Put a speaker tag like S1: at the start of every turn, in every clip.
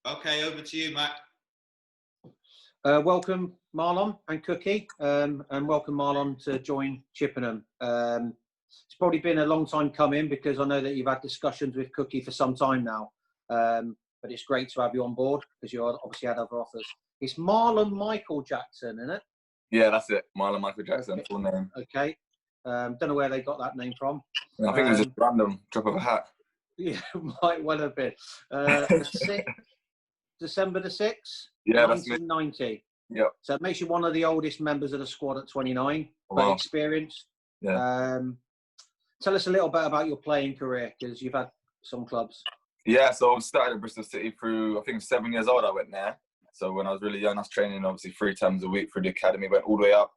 S1: Okay, over to you, Matt.
S2: Welcome, Marlon and Cookie, and welcome, Marlon, to join Chippenham. It's probably been a long time coming because I know that you've had discussions with Cookie for some time now, but it's great to have you on board because you obviously had other offers. It's Marlon Michael Jackson, isn't it?
S3: Yeah, that's it. Marlon Michael Jackson, full name.
S2: Okay. Don't know where they got that name from.
S3: I think it was just random, drop of a hat.
S2: Yeah, might well have been. December the 6th,
S3: yeah,
S2: 1990.
S3: Yeah.
S2: So it makes you one of the oldest members of the squad at 29,
S3: Wow.
S2: but experienced.
S3: Yeah.
S2: Tell us a little bit about your playing career, because you've had some clubs.
S3: Yeah, so I started at Bristol City through, I think 7 years old I went there. So when I was really young, I was training obviously 3 times a week through the academy, went all the way up,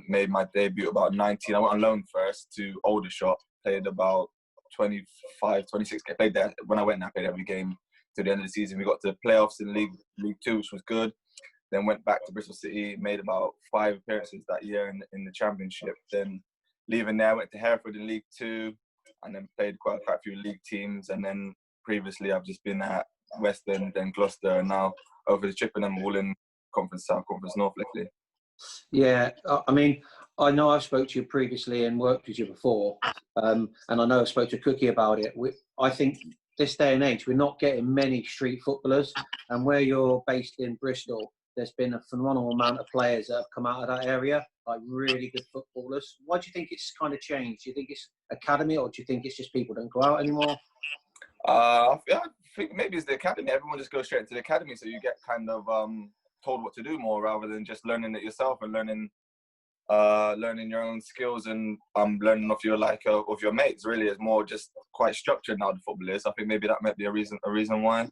S3: made my debut about 19. I went on loan first to Aldershot, played about 25, 26, played there. When I went there, I played every game to the end of the season. We got to the playoffs in League 2, which was good. Then went back to Bristol City, made about 5 appearances that year in the Championship. Then leaving there, went to Hereford in League 2, and then played quite a few league teams. And then previously, I've just been at Western, then Gloucester, and now over to Chippenham, all in Conference South, Conference North, luckily.
S2: Yeah, I mean, I know I've spoke to you previously and worked with you before, and I know I spoke to Cookie about it. I think this day and age, we're not getting many street footballers, and where you're based in Bristol, there's been a phenomenal amount of players that have come out of that area, like really good footballers. Why do you think it's kind of changed? Do you think it's academy, or do you think it's just people don't go out anymore?
S3: I think maybe it's the academy. Everyone just goes straight into the academy, so you get kind of told what to do more rather than just learning it yourself and learning your own skills and learning off your mates. Really, is more just quite structured now. The football is. I think maybe that might be a reason why.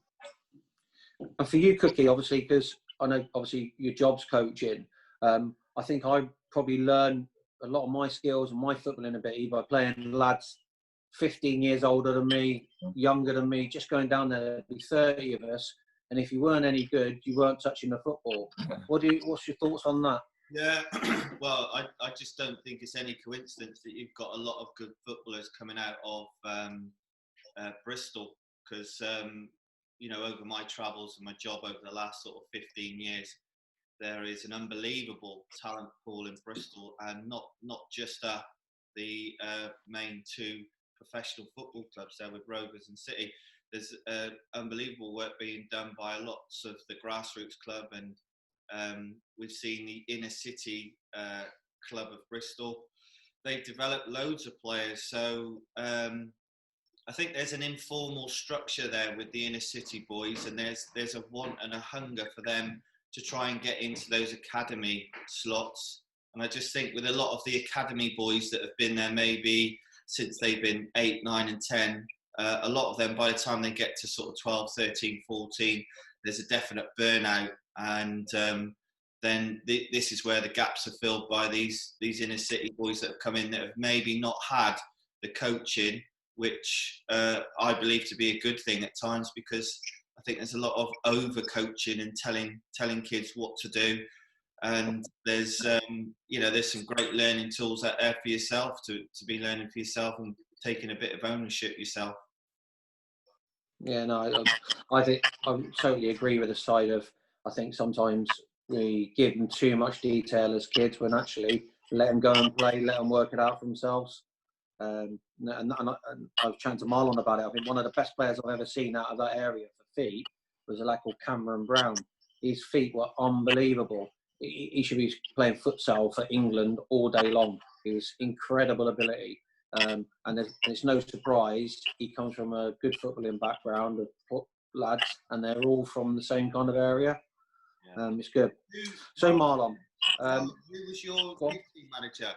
S2: And for you, Cookie, obviously, because I know obviously your job's coaching. I think I probably learned a lot of my skills and my footballing ability by playing lads 15 years older than me, younger than me, just going down there, there'd be 30 of us. And if you weren't any good, you weren't touching the football. What's your thoughts on that?
S1: Yeah, well, I just don't think it's any coincidence that you've got a lot of good footballers coming out of Bristol, because, over my travels and my job over the last sort of 15 years, there is an unbelievable talent pool in Bristol, and not just the main 2 professional football clubs there with Rovers and City. There's unbelievable work being done by lots of the grassroots club, and we've seen the inner city club of Bristol. They've developed loads of players, so I think there's an informal structure there with the inner city boys, and there's a want and a hunger for them to try and get into those academy slots. And I just think with a lot of the academy boys that have been there maybe since they've been 8, 9 and 10, a lot of them, by the time they get to sort of 12, 13, 14, there's a definite burnout. And then this is where the gaps are filled by these inner city boys that have come in that have maybe not had the coaching, which I believe to be a good thing at times, because I think there's a lot of over coaching and telling kids what to do. And there's some great learning tools out there for yourself to be learning for yourself and taking a bit of ownership yourself.
S2: Yeah, no, I think I totally agree with the side of, I think sometimes we give them too much detail as kids when actually let them go and play, let them work it out for themselves. And I was chatting to Marlon about it. I think one of the best players I've ever seen out of that area for feet was a lad called Cameron Brown. His feet were unbelievable. He should be playing futsal for England all day long. He was incredible ability. And it's no surprise he comes from a good footballing background of lads, and they're all from the same kind of area. Yeah. It's good. So Marlon,
S1: who was your youth team manager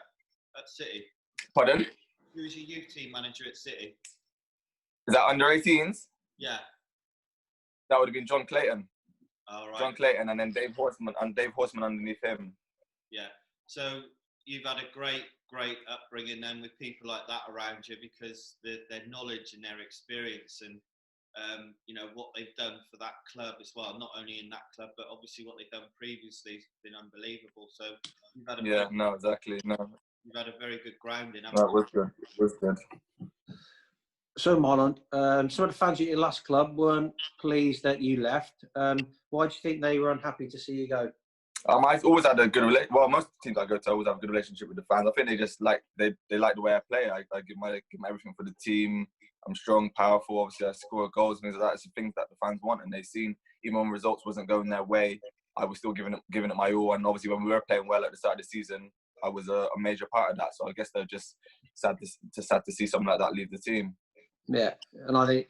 S1: at City?
S3: Pardon?
S1: Who was your youth team manager at City?
S3: Is that under 18s?
S1: Yeah.
S3: That would have been John Clayton.
S1: All right.
S3: John Clayton, and then Dave Horseman underneath him.
S1: Yeah. So you've had a great upbringing then with people like that around you, because their knowledge and their experience and what they've done for that club as well, not only in that club but obviously what they've done previously has been unbelievable. So you've had you've had a very good grounding.
S3: That was good. It was good.
S2: So Marlon, some of the fans at your last club weren't pleased that you left. Why do you think they were unhappy to see you go?
S3: I've always had a good relationship. Well, most teams I go to, I always have a good relationship with the fans. I think they just like they like the way I play. I give my everything for the team. I'm strong, powerful. Obviously, I score goals, things like that. It's the things that the fans want, and they've seen. Even when results wasn't going their way, I was still giving it my all. And obviously, when we were playing well at the start of the season, I was a major part of that. So I guess they're just sad to see something like that leave the team.
S2: Yeah, and I think,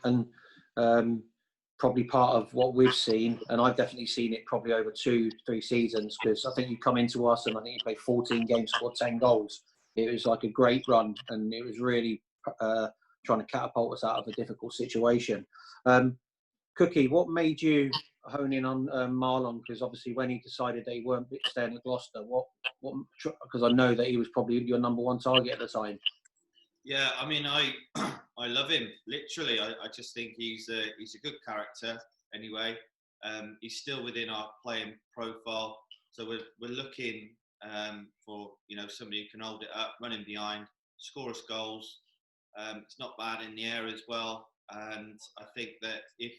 S2: probably part of what we've seen, and I've definitely seen it probably over 2-3 seasons, because I think you come into us and I think you played 14 games, scored 10 goals. It was like a great run, and it was really trying to catapult us out of a difficult situation. Cookie, what made you hone in on Marlon? Because obviously when he decided that he weren't staying at Gloucester, because I know that he was probably your number one target at the time.
S1: Yeah, I mean, I love him. Literally, I just think he's a good character. Anyway, he's still within our playing profile, so we're looking for somebody who can hold it up, running behind, score us goals. It's not bad in the air as well, and I think that if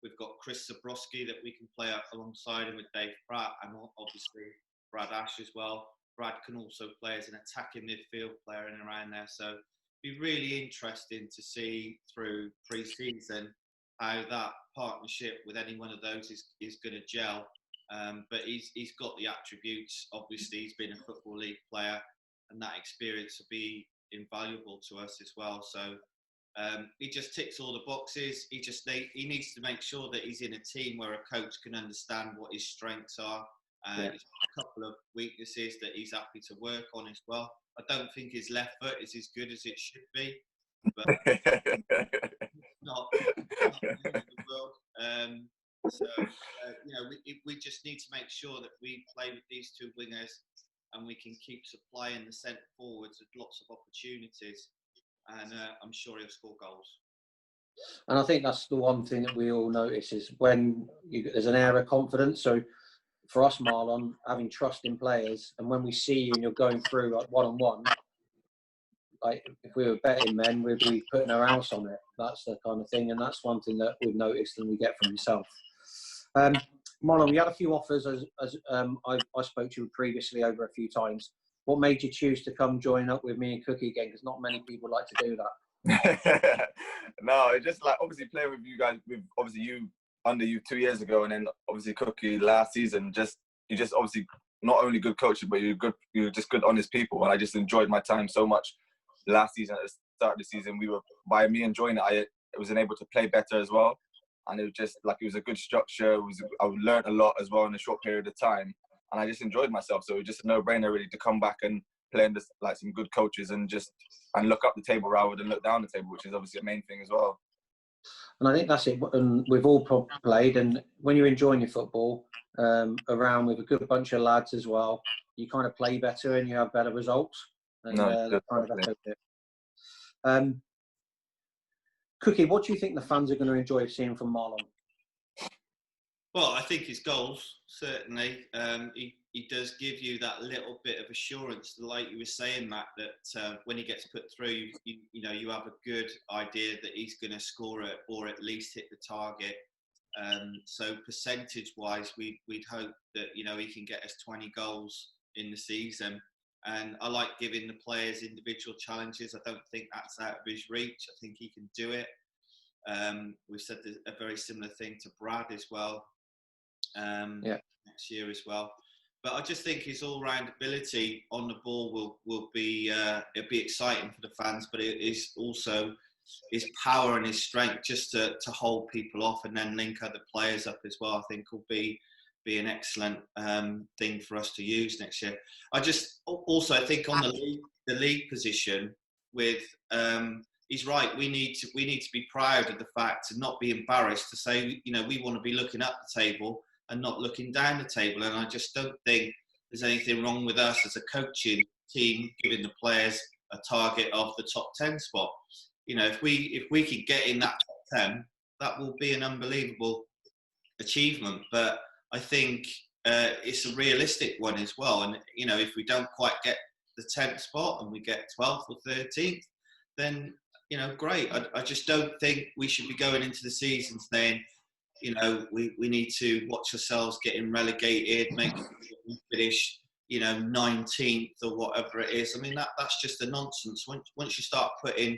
S1: we've got Chris Zabrowski that we can play up alongside him with Dave Pratt, and obviously Brad Ash as well. Brad can also play as an attacking midfield player in and around there. So it'd be really interesting to see through pre-season how that partnership with any one of those is going to gel. But he's got the attributes. Obviously, he's been a Football League player, and that experience will be invaluable to us as well. So he just ticks all the boxes. He needs to make sure that he's in a team where a coach can understand what his strengths are. And he's got a couple of weaknesses that he's happy to work on as well. I don't think his left foot is as good as it should be, but not the end of the world. We just need to make sure that we play with these two wingers, and we can keep supplying the centre forwards with lots of opportunities. And I'm sure he'll score goals.
S2: And I think that's the one thing that we all notice is when there's an air of confidence. So for us, Marlon, having trust in players, and when we see you and you're going through like one-on-one, like if we were betting men, we'd be putting our house on it. That's the kind of thing, and that's one thing that we've noticed and we get from yourself. Marlon, we had a few offers as I spoke to you previously over a few times. What made you choose to come join up with me and Cookie again? Because not many people like to do that.
S3: No, it's just like obviously playing with you guys, with obviously you under you 2 years ago, and then obviously Cookie last season. You just obviously not only good coaching, but you're just good, honest people. And I just enjoyed my time so much last season. At the start of the season, by me enjoying it, I was able to play better as well. And it was just like it was a good structure. I learned a lot as well in a short period of time, and I just enjoyed myself. So it was just a no-brainer really to come back and play under like some good coaches and look up the table rather than look down the table, which is obviously a main thing as well.
S2: And I think that's it. And we've all played. And when you're enjoying your football around with a good bunch of lads as well, you kind of play better and you have better results. And Cookie, what do you think the fans are going to enjoy seeing from Marlon?
S1: Well, I think his goals, certainly. He does give you that little bit of assurance, like you were saying, Matt, that when he gets put through, you have a good idea that he's going to score it or at least hit the target. So percentage-wise, we'd hope that, he can get us 20 goals in the season. And I like giving the players individual challenges. I don't think that's out of his reach. I think he can do it. We've said a very similar thing to Brad as well. Next year as well. But I just think his all-round ability on the ball will be it'll be exciting for the fans, but it is also his power and his strength just to hold people off and then link other players up as well. I think will be an excellent thing for us to use next year. I think on the league position with he's right. We need to be proud of the fact and not be embarrassed to say we want to be looking up the table and not looking down the table. And I just don't think there's anything wrong with us as a coaching team giving the players a target of the top 10 spot. If we could get in that top 10, that will be an unbelievable achievement. But I think it's a realistic one as well. And if we don't quite get the 10th spot and we get 12th or 13th, then you know, great. I just don't think we should be going into the season saying, you know, we need to watch ourselves getting relegated, make sure we finish, you know, 19th or whatever it is. I mean, that's just a nonsense. Once you start putting,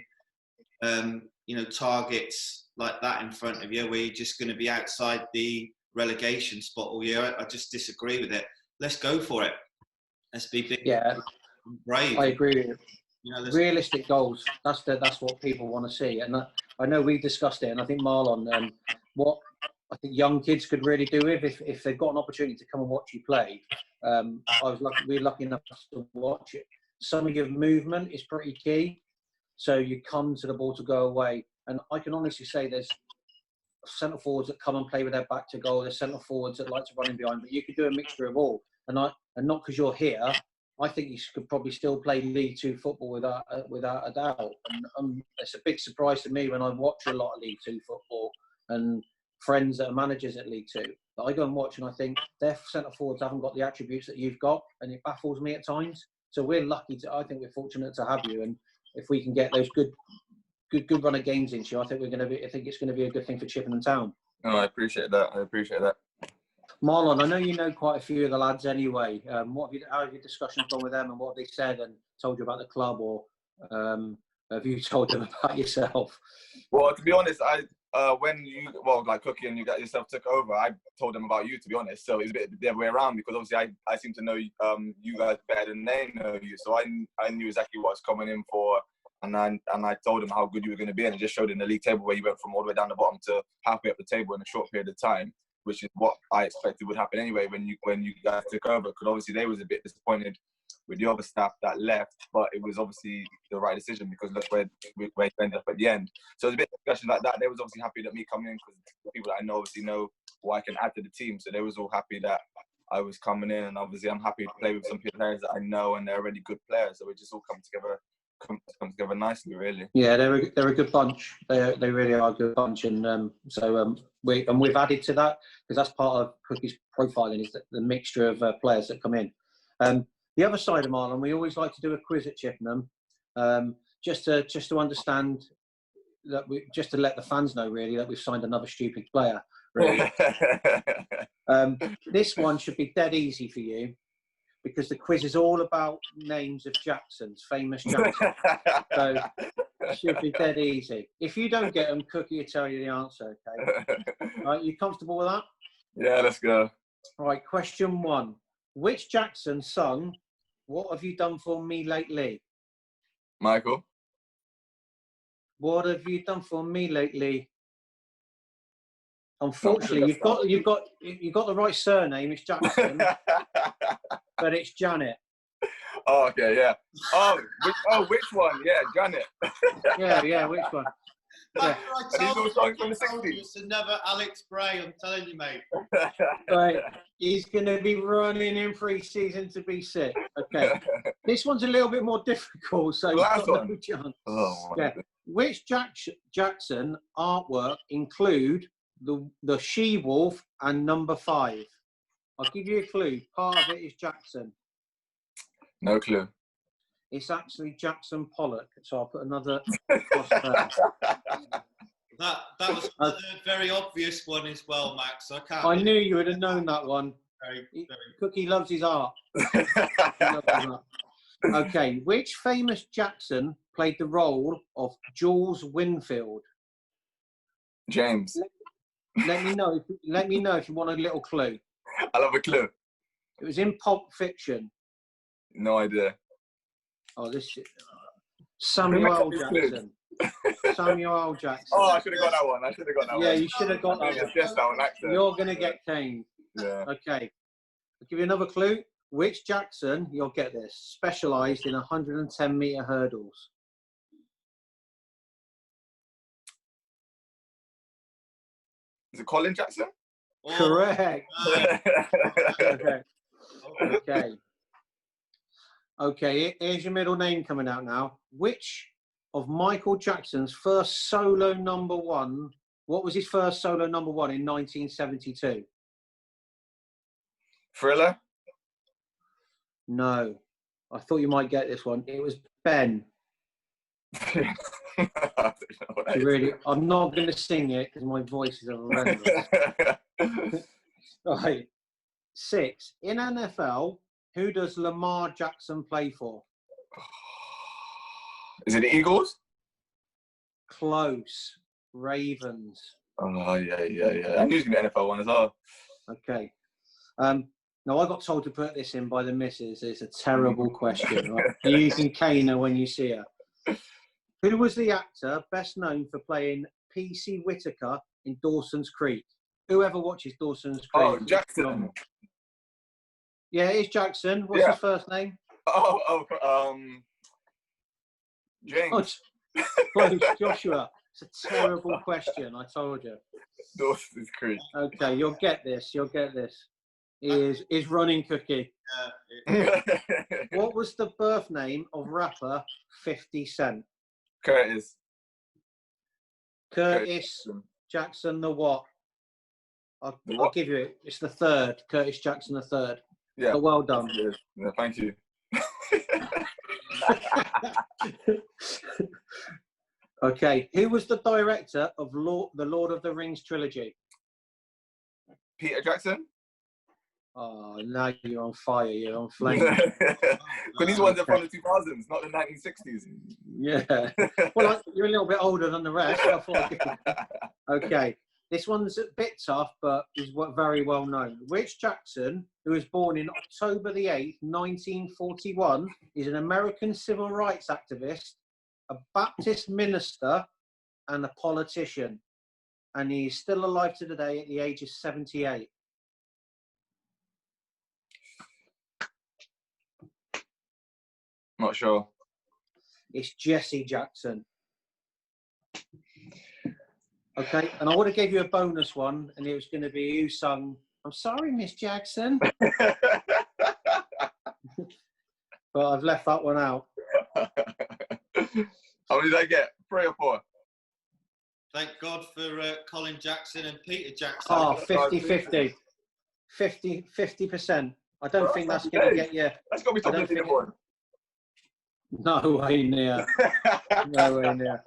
S1: you know, targets like that in front of you, where you're just going to be outside the relegation spot all year, I just disagree with it. Let's go for it. Let's be big.
S2: Yeah,
S1: brave.
S2: I agree with you.
S1: You know,
S2: Realistic goals. That's what people want to see. And I know we discussed it, and I think Marlon, what I think young kids could really do if they've got an opportunity to come and watch you play. We're lucky enough to watch it. Some of your movement is pretty key. So you come to the ball to go away, and I can honestly say there's centre forwards that come and play with their back to goal. There's centre forwards that like to run in behind, but you could do a mixture of all. And not because you're here, I think you could probably still play League Two football without a doubt. And it's a big surprise to me when I watch a lot of League Two football and friends that are managers at League Two that I go and watch, and I think their centre forwards haven't got the attributes that you've got, and it baffles me at times. So we're lucky I think we're fortunate to have you, and if we can get those good run of games into you, I think it's going to be a good thing for Chippenham Town.
S3: Oh, I appreciate that.
S2: Marlon, I know you know quite a few of the lads anyway. How have your discussions gone with them, and what have they said and told you about the club, or have you told them about yourself?
S3: Well, to be honest, like Cookie and you got yourself took over, I told them about you, to be honest. So it's a bit the other way around, because obviously I seem to know you guys better than they know you. So I knew exactly what I was coming in for, and I told them how good you were going to be, and it just showed in the league table where you went from all the way down the bottom to halfway up the table in a short period of time, which is what I expected would happen anyway when you guys took over. Because obviously they was a bit disappointed with the other staff that left, but it was obviously the right decision, because look where you ended up at the end. So there's a bit of discussion like that. They was obviously happy that me coming in, because the people that I know obviously know what I can add to the team. So they was all happy that I was coming in, and obviously I'm happy to play with some players that I know, and they're already good players. So it just all come together nicely, really.
S2: Yeah, they're a good bunch. They really are a good bunch, and we've added to that, because that's part of Cookie's profiling, is the mixture of players that come in. The other side of Marlon, we always like to do a quiz at Chippenham, just to understand that just to let the fans know really that we've signed another stupid player. Really. This one should be dead easy for you, because the quiz is all about names of Jacksons, famous Jacksons. So it should be dead easy. If you don't get them, Cookie will tell you the answer, okay? Right, you comfortable with that?
S3: Yeah, let's go.
S2: All right, question 1. Which Jackson sung "What Have You Done For Me Lately"?
S3: Michael?
S2: What have you done for me lately? Unfortunately, you've got the right surname. It's Jackson, but it's Janet.
S3: Oh, okay, yeah. Which one? Yeah, Janet.
S2: Yeah, which one? Yeah.
S1: I told you it's another Alex Bray, I'm telling you, mate.
S2: Right. He's going to be running in pre-season to be sick. Okay. This one's a little bit more difficult, so you've got no chance.
S3: Oh,
S2: yeah. Which Jackson artwork include the she-wolf and number 5? I'll give you a clue. Part of it is Jackson.
S3: No clue.
S2: It's actually Jackson Pollock, so I'll put another cross there.
S1: That was a very obvious one as well, Max.
S2: I knew you would have known that one.
S1: Very.
S2: Cookie loves his art. Okay, which famous Jackson played the role of Jules Winfield?
S3: James.
S2: Let me know if you want a little clue.
S3: I love a clue.
S2: It was in Pulp Fiction.
S3: No idea.
S2: Oh, this is Samuel L. Jackson. Samuel L. Jackson.
S3: Oh, I should have got that one.
S2: Yeah, you should have got that one.
S3: Yes, that one.
S2: You're going to get caned.
S3: Yeah.
S2: Okay. I'll give you another clue. Which Jackson, you'll get this, specialised in 110-metre hurdles?
S3: Is it Colin Jackson?
S2: Correct. Okay, here's your middle name coming out now. Which of Michael Jackson's first solo number 1, what was his first solo number 1 in 1972?
S3: Thriller?
S2: No. I thought you might get this one. It was Ben. Really, I'm not going to sing it because my voice is horrendous. Right. 6. In NFL, who does Lamar Jackson play for?
S3: Is it the Eagles?
S2: Close. Ravens.
S3: Oh, yeah. I'm using the NFL one as well.
S2: Okay. Now, I got told to put this in by the missus. It's a terrible question. Right? You can cane her when you see her. Who was the actor best known for playing P.C. Whitaker in Dawson's Creek? Whoever watches Dawson's Creek.
S3: Oh, Jackson.
S2: Yeah, it's Jackson. What's his first name?
S3: James.
S2: Close, Joshua. It's a terrible question, I told you.
S3: Dawson's Creek.
S2: Okay, you'll get this. Is Running Cookie. What was the birth name of rapper 50 Cent?
S3: Curtis
S2: Jackson the what? I'll give you it. It's the third. Curtis Jackson the third.
S3: Yeah.
S2: But well done.
S3: Yeah, thank you.
S2: Okay. Who was the director of the Lord of the Rings trilogy?
S3: Peter Jackson?
S2: Oh, now you're on fire. You're on flame.
S3: But these ones are from the 2000s, not the 1960s.
S2: Yeah. Well, you're a little bit older than the rest. Okay. This one's a bit tough, but is very well known. Rich Jackson, who was born in October the 8th, 1941, is an American civil rights activist, a Baptist minister, and a politician. And he's still alive to today at the age of 78.
S3: Not sure.
S2: It's Jesse Jackson. Okay, and I would have gave you a bonus one, and it was going to be who sung "I'm Sorry, Miss Jackson," but I've left that one out.
S3: How many did I get? 3 or 4?
S1: Thank God for Colin Jackson and Peter Jackson.
S2: Oh, 50-50. 50%. I don't think that's going to get you.
S3: That's got to be top of the leaderboard.
S2: No way near. No way near.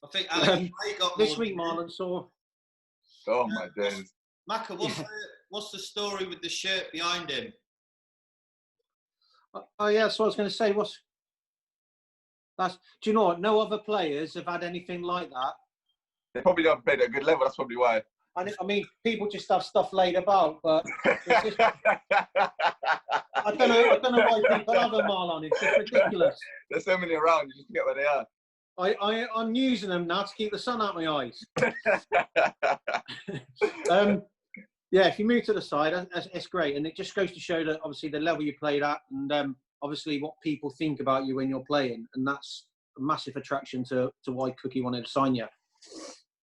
S1: I think Alex got
S2: this week, Marlon saw.
S3: Oh my days.
S1: Macca, what's the story with the shirt behind him?
S2: Oh yeah, that's what I was going to say. Do you know what? No other players have had anything like that.
S3: They probably don't play at a good level. That's probably why.
S2: I mean, people just have stuff laid about, but it's just, I don't know why people have them, Marlon. It's just ridiculous.
S3: There's so many around. You just forget where they are.
S2: I'm using them now to keep the sun out of my eyes. Yeah, if you move to the side, it's great. And it just goes to show that, obviously, the level you played at and obviously what people think about you when you're playing. And that's a massive attraction to why Cookie wanted to sign you.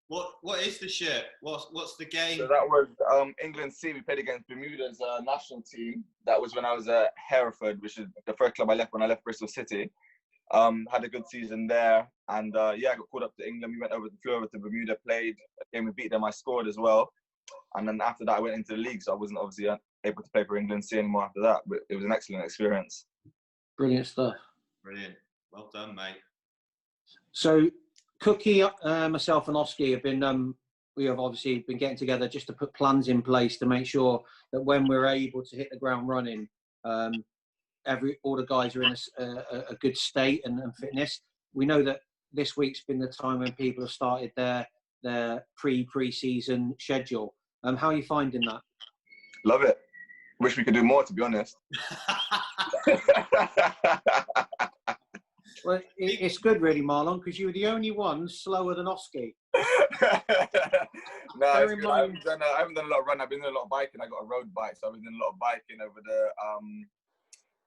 S1: What is the shirt? What's the game?
S3: So that was England C. We played against Bermuda's national team. That was when I was at Hereford, which is the first club I left when I left Bristol City. Had a good season there, and I got called up to England. We flew over to Bermuda, played a game, we beat them. I scored as well, and then after that I went into the league, so I wasn't obviously able to play for England C anymore after that. But it was an excellent experience.
S2: Brilliant stuff.
S1: Brilliant. Well done, mate.
S2: So Cookie, myself, and Oski have been. We have obviously been getting together just to put plans in place to make sure that when we're able to hit the ground running. All the guys are in a good state and fitness. We know that this week's been the time when people have started their pre-season schedule. How are you finding that?
S3: Love it. Wish we could do more, to be honest.
S2: Well, it's good, really, Marlon, because you were the only one slower than Oski.
S3: No, it's good. I haven't done a lot of running. I've been doing a lot of biking. I got a road bike, so I've been doing a lot of biking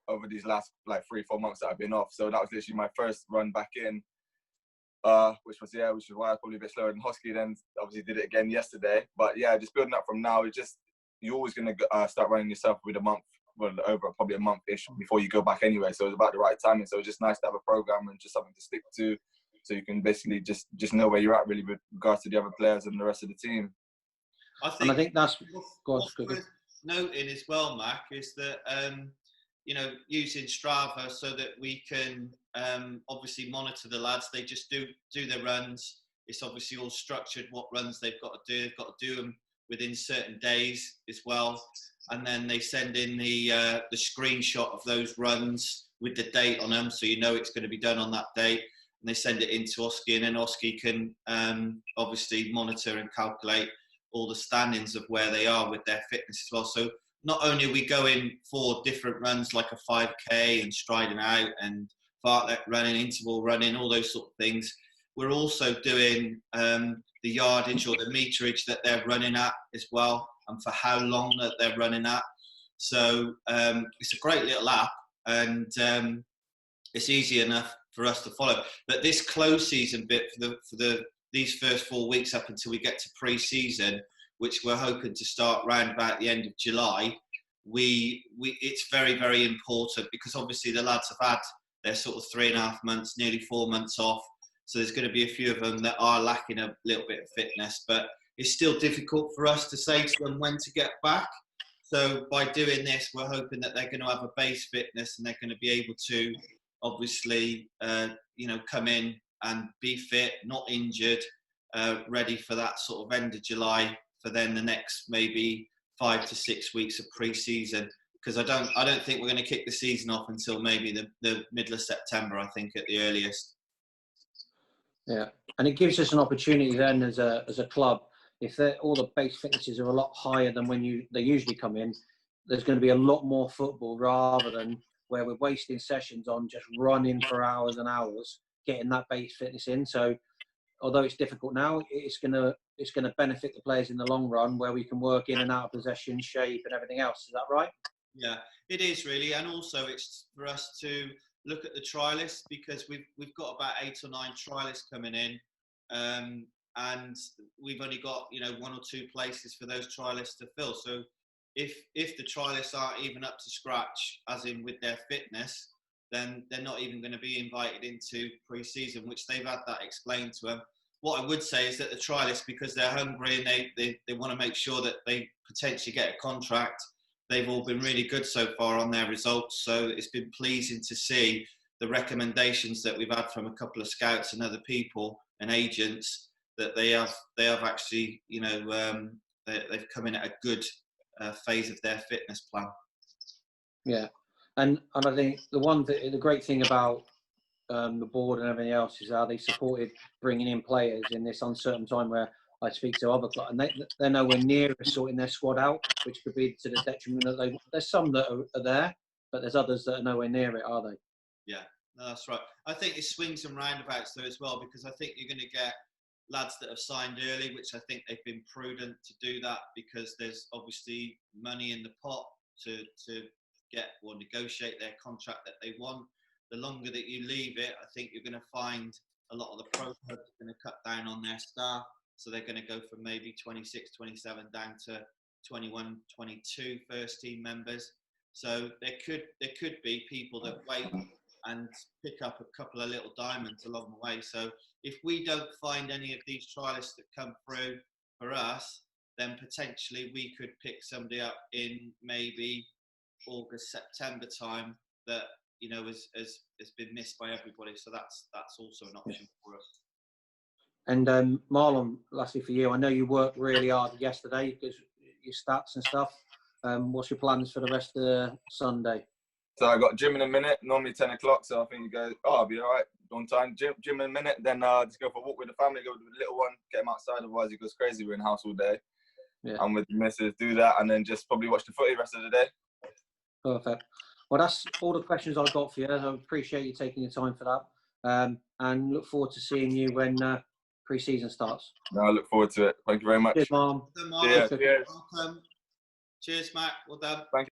S3: over these last 3-4 months that I've been off. So that was literally my first run back in, which was why I was probably a bit slower than Hosky. Then obviously did it again yesterday. But yeah, just building up from now. You're always going to start running yourself with a month, over probably a month-ish before you go back anyway. So it was about the right timing. So it's just nice to have a program and just something to stick to, so you can basically just know where you're at really with regards to the other players and the rest of the team.
S1: I think that's what's worth noting as well, Mac, is that you know, using Strava so that we can obviously monitor the lads. They just do their runs. It's obviously all structured what runs they've got to do. They've got to do them within certain days as well. And then they send in the screenshot of those runs with the date on them, so you know it's going to be done on that date. And they send it in to Oski, and then Oski can obviously monitor and calculate all the standings of where they are with their fitness as well. So not only are we going for different runs like a 5K and striding out and fartlek running, interval running, all those sort of things, we're also doing the yardage or the meterage that they're running at as well, and for how long that they're running at. So it's a great little app, and it's easy enough for us to follow. But this close season bit for these first 4 weeks up until we get to pre-season, which we're hoping to start round about the end of July, it's very, very important, because obviously the lads have had their sort of 3.5 months, nearly 4 months off. So there's going to be a few of them that are lacking a little bit of fitness, but it's still difficult for us to say to them when to get back. So by doing this, we're hoping that they're going to have a base fitness, and they're going to be able to obviously, you know, come in and be fit, not injured, ready for that sort of end of July, for then the next maybe 5 to 6 weeks of pre-season. Because I don't think we're going to kick the season off until maybe the middle of September, I think, at the earliest.
S2: Yeah, and it gives us an opportunity then as a club. If all the base fitnesses are a lot higher than when they usually come in, there's going to be a lot more football, rather than where we're wasting sessions on just running for hours and hours, getting that base fitness in. So although it's difficult now, it's going to benefit the players in the long run, where we can work in and out of possession, shape, and everything else. Is that right?
S1: Yeah, it is really, and also it's for us to look at the trialists, because we've got about 8 or 9 trialists coming in, and we've only got, you know, 1 or 2 places for those trialists to fill. So if the trialists aren't even up to scratch, as in with their fitness, then they're not even going to be invited into pre-season, which they've had that explained to them. What I would say is that the trialists, because they're hungry and they want to make sure that they potentially get a contract, they've all been really good so far on their results. So it's been pleasing to see the recommendations that we've had from a couple of scouts and other people and agents, that they have actually, you know, they've come in at a good phase of their fitness plan.
S2: Yeah, and I think the great thing about the board and everything else is how they supported bringing in players in this uncertain time, where I speak to other clubs, and they're nowhere near sorting their squad out, which could be to the detriment that there's some that are there, but there's others that are nowhere near it, are they?
S1: Yeah, no, that's right. I think it swings and roundabouts though as well, because I think you're going to get lads that have signed early, which I think they've been prudent to do that, because there's obviously money in the pot to get or negotiate their contract that they want. The longer that you leave it, I think you're going to find a lot of the pro clubs are going to cut down on their staff. So they're going to go from maybe 26, 27 down to 21, 22 first team members. So there could be people that wait and pick up a couple of little diamonds along the way. So if we don't find any of these trialists that come through for us, then potentially we could pick somebody up in maybe August, September time that, you know, has been missed by everybody. So that's also an option for us.
S2: And Marlon, lastly for you, I know you worked really hard yesterday because your stats and stuff. What's your plans for the rest of Sunday?
S3: So I got gym in a minute, normally 10 o'clock. So I think you guys, I'll be all right on time. Gym in a minute, then just go for a walk with the family, go with the little one, get him outside. Otherwise, he goes crazy. We're in the house all day.
S2: Yeah.
S3: And with the missus, do that, and then just probably watch the footy the rest of the day.
S2: Perfect. Well, that's all the questions I've got for you. I appreciate you taking the time for that, and look forward to seeing you when pre-season starts.
S3: No, I look forward to it. Thank you very much.
S2: Cheers, Marlon.
S1: Cheers.
S3: Cheers.
S1: Welcome. Cheers, Matt. Well done.
S3: Thank you.